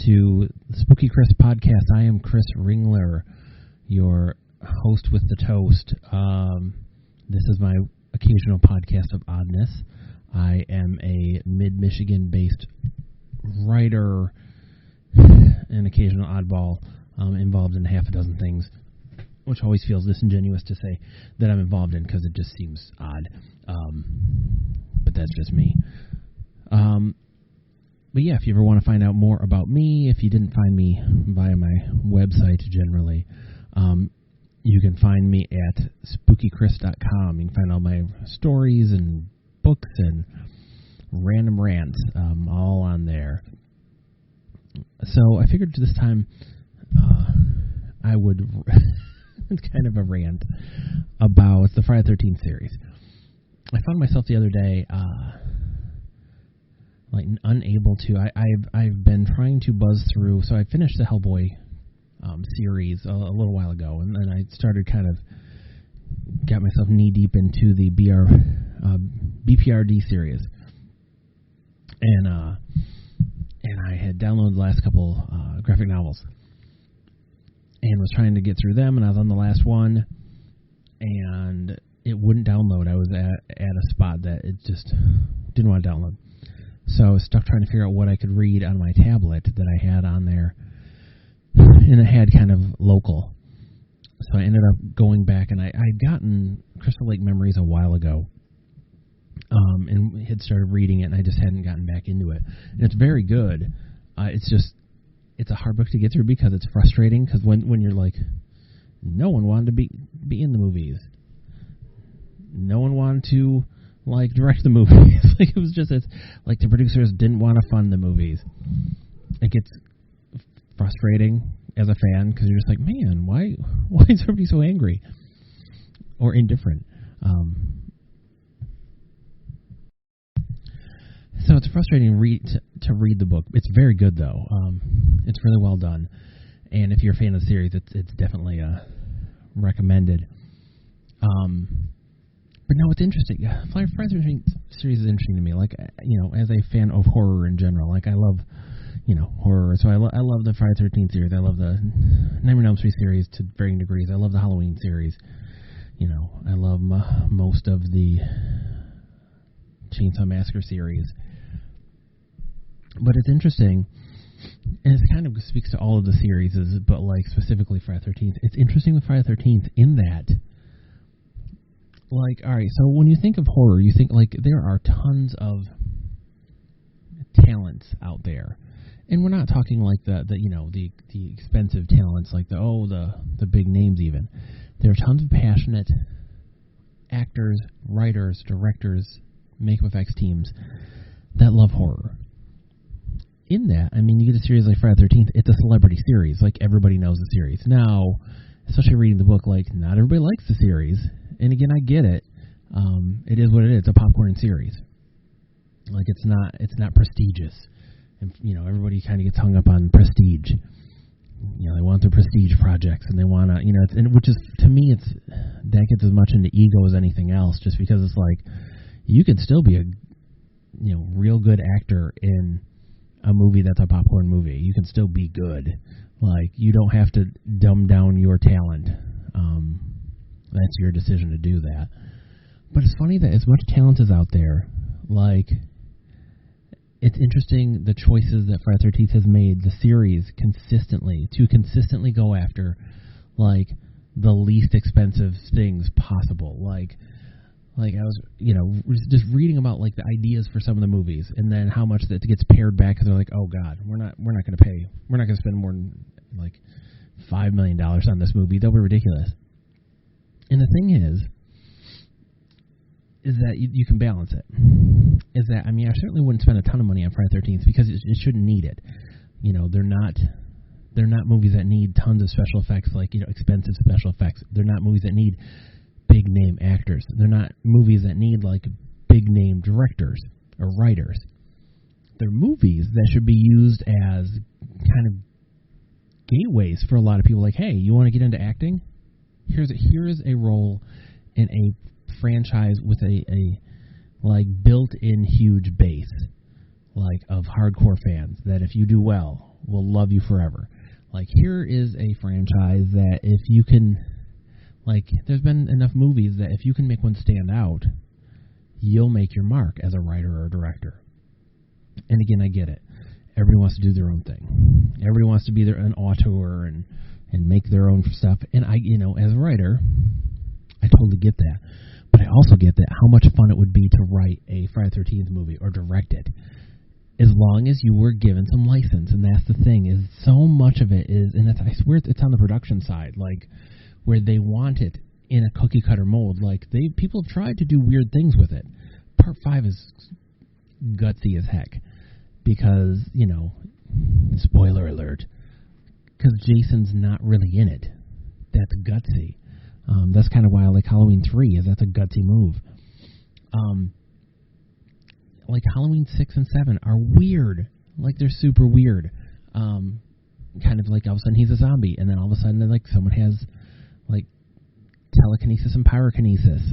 to the Spooky Chris podcast. I am Chris Ringler, your host with the toast. This is my occasional podcast of oddness. I am a mid-Michigan-based writer, an occasional oddball, involved in half a dozen things, which always feels disingenuous to say that I'm involved in because it just seems odd. But that's just me. But yeah, if you ever want to find out more about me, if you didn't find me via my website generally, you can find me at spookychris.com. You can find all my stories and books and random rants, all on there. So I figured this time I would it's kind of a rant about the Friday the 13th series. I found myself the other day unable to. I've been trying to buzz through. So I finished the Hellboy series a little while ago, and then I started got myself knee deep into the BPRD series, and I had downloaded the last couple graphic novels, and was trying to get through them, and I was on the last one, and it wouldn't download. I was at a spot that it just didn't want to download. So I was stuck trying to figure out what I could read on my tablet that I had on there, and it had kind of local. So I ended up going back, and I'd gotten Crystal Lake Memories a while ago, and had started reading it, and I just hadn't gotten back into it. And it's very good. It's a hard book to get through because it's frustrating, because when you're like, no one wanted to be in the movies. No one wanted to direct the movies. It was just the producers didn't want to fund the movies. It gets frustrating as a fan because you're just like, man, why is everybody so angry or indifferent? So it's frustrating to read the book. It's very good though. It's really well done, and if you're a fan of the series, it's definitely recommended. But no, it's interesting. Friday the 13th series is interesting to me. As a fan of horror in general, I love, horror. So I love the Friday the 13th series. I love the Nightmare on Elm Street series to varying degrees. I love the Halloween series. I love most of the Chainsaw Massacre series. But it's interesting, and it kind of speaks to all of the series, but specifically Friday the 13th. It's interesting with Friday the 13th in that, all right, so when you think of horror, you think there are tons of talents out there, and we're not talking the expensive talents, the big names even. There are tons of passionate actors, writers, directors, makeup effects teams that love horror. In that, you get a series like Friday the 13th, it's a celebrity series, everybody knows the series. Now, especially reading the book, not everybody likes the series. And again, I get it. It is what it is. It's a popcorn series. It's not prestigious. And, everybody kind of gets hung up on prestige. They want their prestige projects, and they want to, which is, to me, that gets as much into ego as anything else, just because it's you could still be a, real good actor in a movie that's a popcorn movie. You can still be good. You don't have to dumb down your talent. That's your decision to do that. But it's funny that as much talent is out there, it's interesting the choices that Friday the 13th has made, the series, consistently go after, the least expensive things possible. I was, just reading about, the ideas for some of the movies, and then how much that gets pared back, because they're oh, God, we're not going to spend more than, $5 million on this movie. They'll be ridiculous. And the thing is that you can balance it. Is that, I certainly wouldn't spend a ton of money on Friday the 13th because it shouldn't need it. They're not movies that need tons of special effects, expensive special effects. They're not movies that need big name actors. They're not movies that need big name directors or writers. They're movies that should be used as kind of gateways for a lot of people. Hey, you want to get into acting? Here's a role in a franchise with a built-in huge base of hardcore fans that if you do well, will love you forever. Like, here is a franchise that if you can, like, there's been enough movies that if you can make one stand out, you'll make your mark as a writer or a director. And again, I get it. Everybody wants to do their own thing. Everybody wants to be an auteur and make their own stuff. And I, as a writer, I totally get that. But I also get that how much fun it would be to write a Friday the 13th movie or direct it, as long as you were given some license. And that's the thing, is so much of it is, and I swear it's on the production side, like, where they want it in a cookie-cutter mold. Like, people have tried to do weird things with it. Part 5 is gutsy as heck. Because, spoiler alert, because Jason's not really in it. That's gutsy. That's kind of why I like Halloween 3, is that's a gutsy move. Like Halloween 6 and 7 are weird. Like, they're super weird. Kind of like all of a sudden he's a zombie, and then all of a sudden like someone has like telekinesis and pyrokinesis.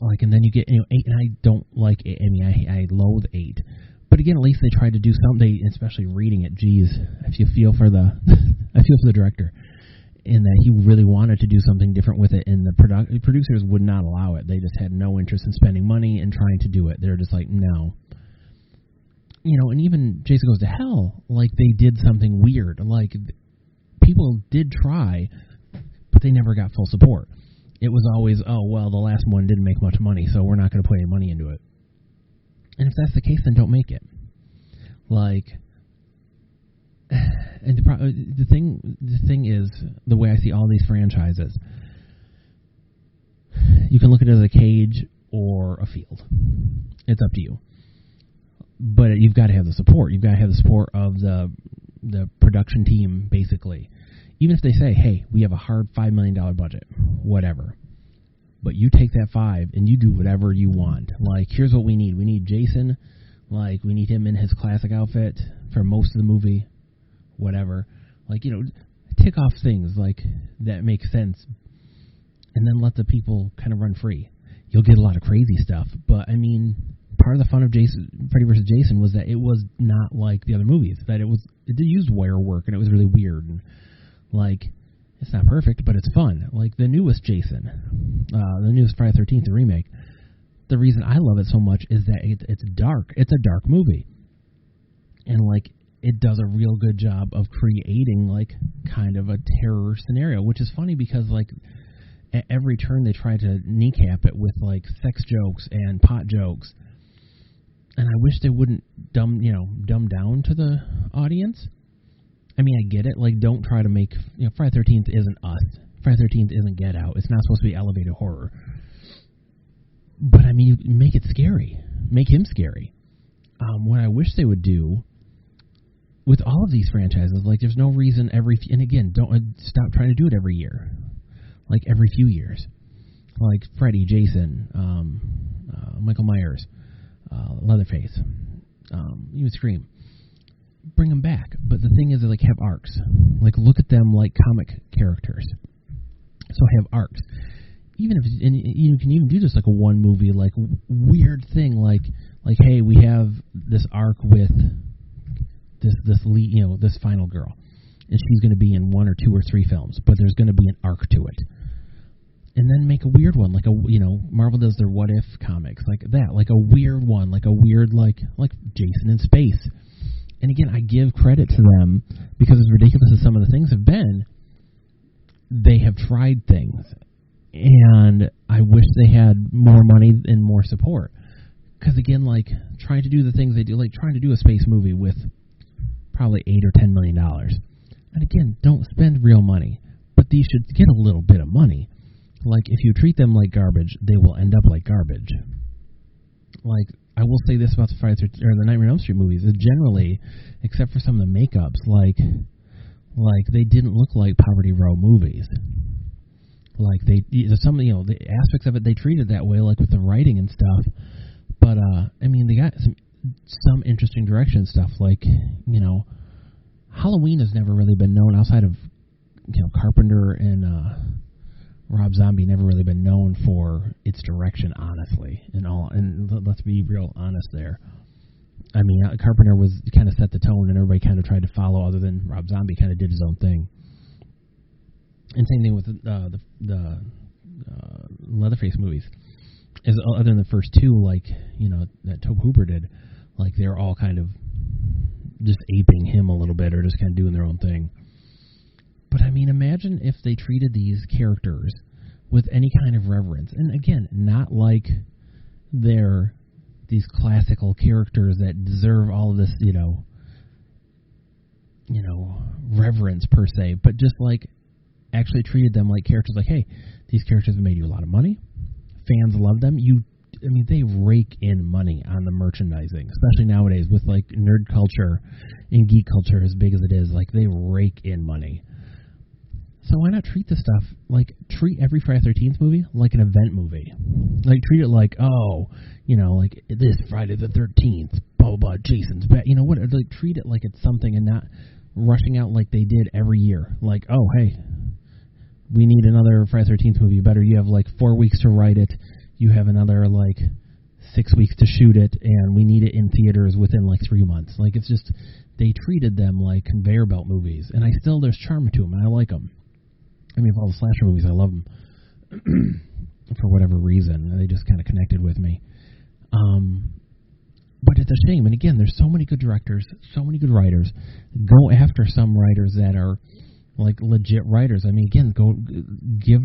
Like, and then you get 8, and I don't like 8. I mean, I loathe 8. But again, at least they tried to do something, especially reading it. Geez, if you feel for the, I feel for the director, in that he really wanted to do something different with it, and the producers would not allow it. They just had no interest in spending money and trying to do it. They're just like, no. And even Jason Goes to Hell, like, they did something weird. Like, people did try, but they never got full support. It was always, oh, well, the last one didn't make much money, so we're not going to put any money into it. And if that's the case, then don't make it. Like, and the thing is, the way I see all these franchises, you can look at it as a cage or a field. It's up to you. But you've got to have the support. You've got to have the support of the production team, basically. Even if they say, hey, we have a hard $5 million budget, whatever. But you take that 5 and you do whatever you want. Like, here's what we need. We need Jason. Like, we need him in his classic outfit for most of the movie. Whatever. Like, tick off things, like, that make sense. And then let the people kind of run free. You'll get a lot of crazy stuff. But, I mean, part of the fun of Freddy vs. Jason was that it was not like the other movies. That it did use wire work, and it was really weird. And, like, it's not perfect, but it's fun. Like, the newest Jason, the newest Friday the 13th, the remake, the reason I love it so much is that it's dark. It's a dark movie. And, like, it does a real good job of creating, like, kind of a terror scenario, which is funny because, like, at every turn they try to kneecap it with, like, sex jokes and pot jokes. And I wish they wouldn't dumb down to the audience. I mean, I get it. Like, don't try to make, Friday the 13th isn't Us. Friday the 13th isn't Get Out. It's not supposed to be elevated horror. But, I mean, you make it scary. Make him scary. What I wish they would do with all of these franchises, like, there's no reason and again, don't stop trying to do it every year. Like, every few years. Like, Freddy, Jason, Michael Myers, Leatherface, even Scream. Bring them back. But the thing is, they, like, have arcs. Like, look at them like comic characters. So have arcs. Even if you can even do this like a one movie, like, weird thing, like hey, we have this arc with this lead, this final girl, and she's going to be in 1 or 2 or 3 films, but there's going to be an arc to it. And then make a weird one, like Marvel does their What If comics, like that, like a weird one, like a weird like Jason in space. And again, I give credit to them because as ridiculous as some of the things have been, they have tried things. And I wish they had more money and more support. Because again, like, trying to do the things they do, like trying to do a space movie with probably $8 or $10 million. And again, don't spend real money. But these should get a little bit of money. Like, if you treat them like garbage, they will end up like garbage. Like, I will say this about the Nightmare on Elm Street movies, is generally, except for some of the makeups, like they didn't look like Poverty Row movies. Like, some the aspects of it they treated that way, like with the writing and stuff. But I mean, they got some interesting direction stuff. Like, Halloween has never really been known outside of Carpenter and Rob Zombie. Never really been known for its direction, honestly. And let's be real honest there. I mean, Carpenter was kind of set the tone, and everybody kind of tried to follow, other than Rob Zombie kind of did his own thing. And same thing with the Leatherface movies. Other than the first two, like, you know, that Tobe Hooper did, like, they're all kind of just aping him a little bit, or just kind of doing their own thing. But, I mean, imagine if they treated these characters with any kind of reverence. And, again, not like they're these classical characters that deserve all of this, you know, reverence per se, but just like actually treated them like characters. Like, hey, these characters have made you a lot of money. Fans love them. They rake in money on the merchandising, especially nowadays with like nerd culture and geek culture as big as it is. Like, they rake in money. So why not treat this stuff like, treat every Friday the 13th movie like an event movie? Like, treat it like, oh, you know, like this Friday the 13th, blah, blah, blah, Jason's back. You know what? Like, treat it like it's something, and not rushing out like they did every year. Like, oh, hey, we need another Friday the 13th movie. You have like 4 weeks to write it. You have another like 6 weeks to shoot it, and we need it in theaters within like 3 months. Like, it's just, they treated them like conveyor belt movies, and there's charm to them, and I like them. I mean, of all the slasher movies, I love them for whatever reason. They just kind of connected with me. But it's a shame. And again, there's so many good directors, so many good writers. Go after some writers that are like legit writers. I mean, again, go give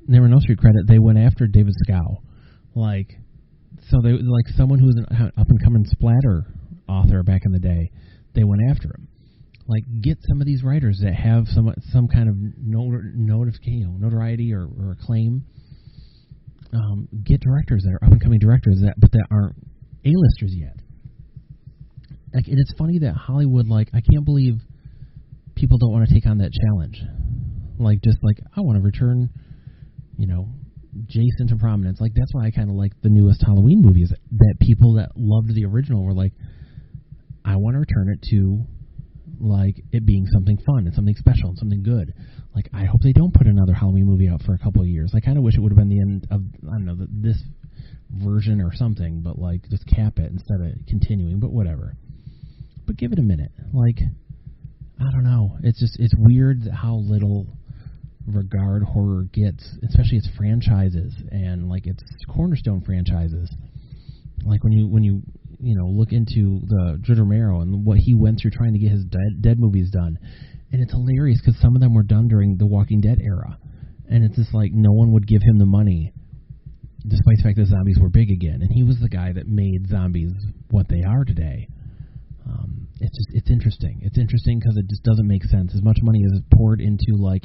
Never No Street credit. They went after David Scow, so they like someone who's an up and coming splatter author back in the day. They went after him. Like, get some of these writers that have some kind of notoriety or acclaim. Get directors that are up and coming directors but that aren't A-listers yet. Like, and it's funny that Hollywood, like, I can't believe people don't want to take on that challenge. Like, just like, I want to return, you know, Jason to prominence. Like, that's why I kind of like the newest Halloween movies. That people that loved the original were like, I want to return it to, like, it being something fun and something special and something good. Like, I hope they don't put another Halloween movie out for a couple of years. I kind of wish it would have been the end of, I don't know, this version or something, but, like, just cap it instead of continuing, but whatever. But give it a minute. Like, I don't know. It's weird how little regard horror gets, especially its franchises and, like, its cornerstone franchises. Like, when you look into the George Romero and what he went through trying to get his dead movies done. And it's hilarious because some of them were done during the Walking Dead era. And it's just like no one would give him the money, despite the fact that zombies were big again. And he was the guy that made zombies what they are today. It's interesting. It's interesting because it just doesn't make sense. As much money is poured into, like,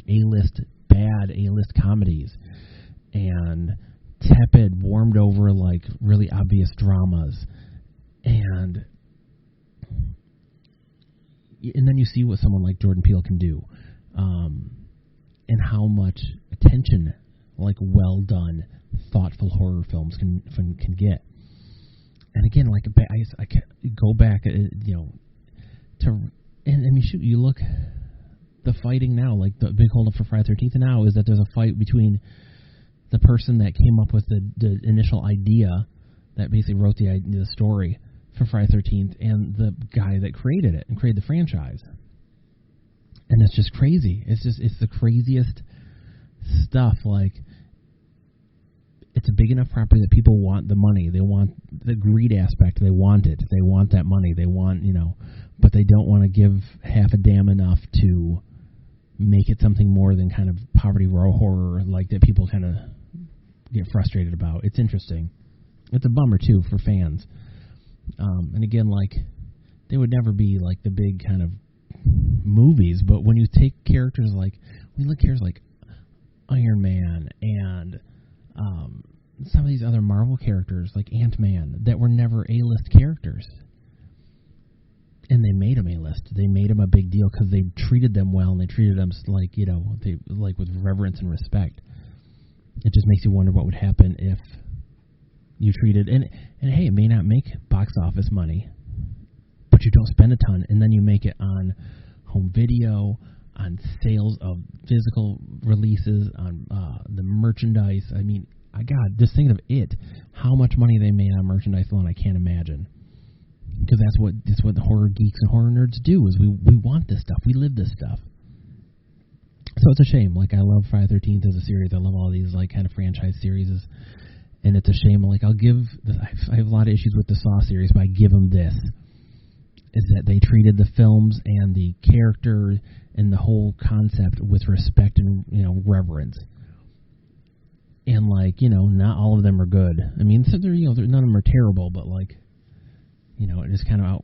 bad A-list comedies and tepid, warmed over, like, really obvious dramas. And then you see what someone like Jordan Peele can do, and how much attention, like, well done, thoughtful horror films can get. And again, like, I go back, and I mean, shoot, you look, the fighting now, like, the big holdup for Friday the 13th now is that there's a fight between the person that came up with the initial idea, that basically wrote the story for Friday the 13th, and the guy that created it and created the franchise. And it's just crazy. It's the craziest stuff. Like, it's a big enough property that people want the money. They want the greed aspect. They want it. They want that money. They want, but they don't want to give half a damn enough to make it something more than kind of poverty row horror, like, that people kind of get frustrated about. It's interesting. It's a bummer, too, for fans. And again, like, they would never be, like, the big kind of movies, but when you take characters like, Iron Man and some of these other Marvel characters, like Ant-Man, that were never A-list characters, and they made them A-list. They made them a big deal because they treated them well, and they treated them, like, with reverence and respect. It just makes you wonder what would happen if you treated, and hey, it may not make box office money, but you don't spend a ton, and then you make it on home video, on sales of physical releases, on the merchandise. I mean, just thinking of it, how much money they made on merchandise alone, I can't imagine. Because that's what the horror geeks and horror nerds do, is we want this stuff. We live this stuff. So it's a shame. Like, I love Friday the 13th as a series. I love all these, like, kind of franchise series. And it's a shame. Like, I have a lot of issues with the Saw series, but I give them this. Is that they treated the films and the character and the whole concept with respect and, reverence. And, like, not all of them are good. I mean, so none of them are terrible, but, like, it just kind of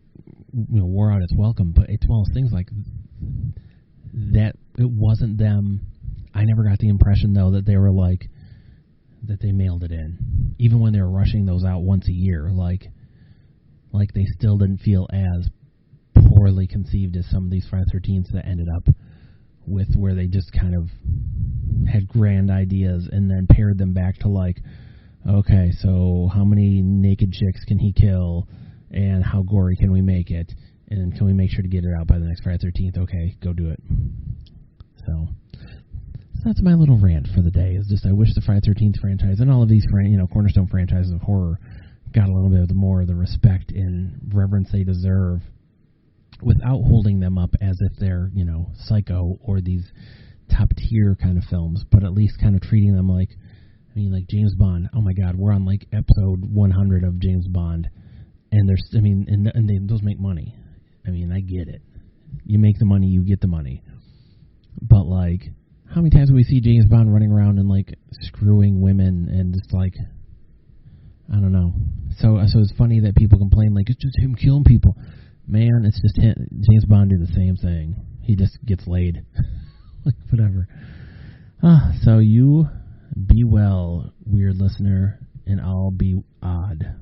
wore out its welcome. But it's one of those things like that. It wasn't them. I never got the impression, though, that they were like that they mailed it in, even when they were rushing those out once a year. Like they still didn't feel as poorly conceived as some of these Friday the 13th that ended up with, where they just kind of had grand ideas and then paired them back to, like, okay, so how many naked chicks can he kill? And how gory can we make it? And can we make sure to get it out by the next Friday the 13th? Okay, go do it. So that's my little rant for the day. Is just I wish the Friday the 13th franchise and all of these cornerstone franchises of horror got a little bit more of the respect and reverence they deserve, without holding them up as if they're Psycho or these top tier kind of films, but at least kind of treating them like, like James Bond. Oh my God, we're on like episode 100 of James Bond. And those make money. I get it. You make the money, you get the money. But, like, how many times do we see James Bond running around and, like, screwing women and just, like, I don't know. So it's funny that people complain, like, it's just him killing people. Man, it's just him. James Bond did the same thing. He just gets laid. Like, whatever. So you be well, weird listener, and I'll be odd.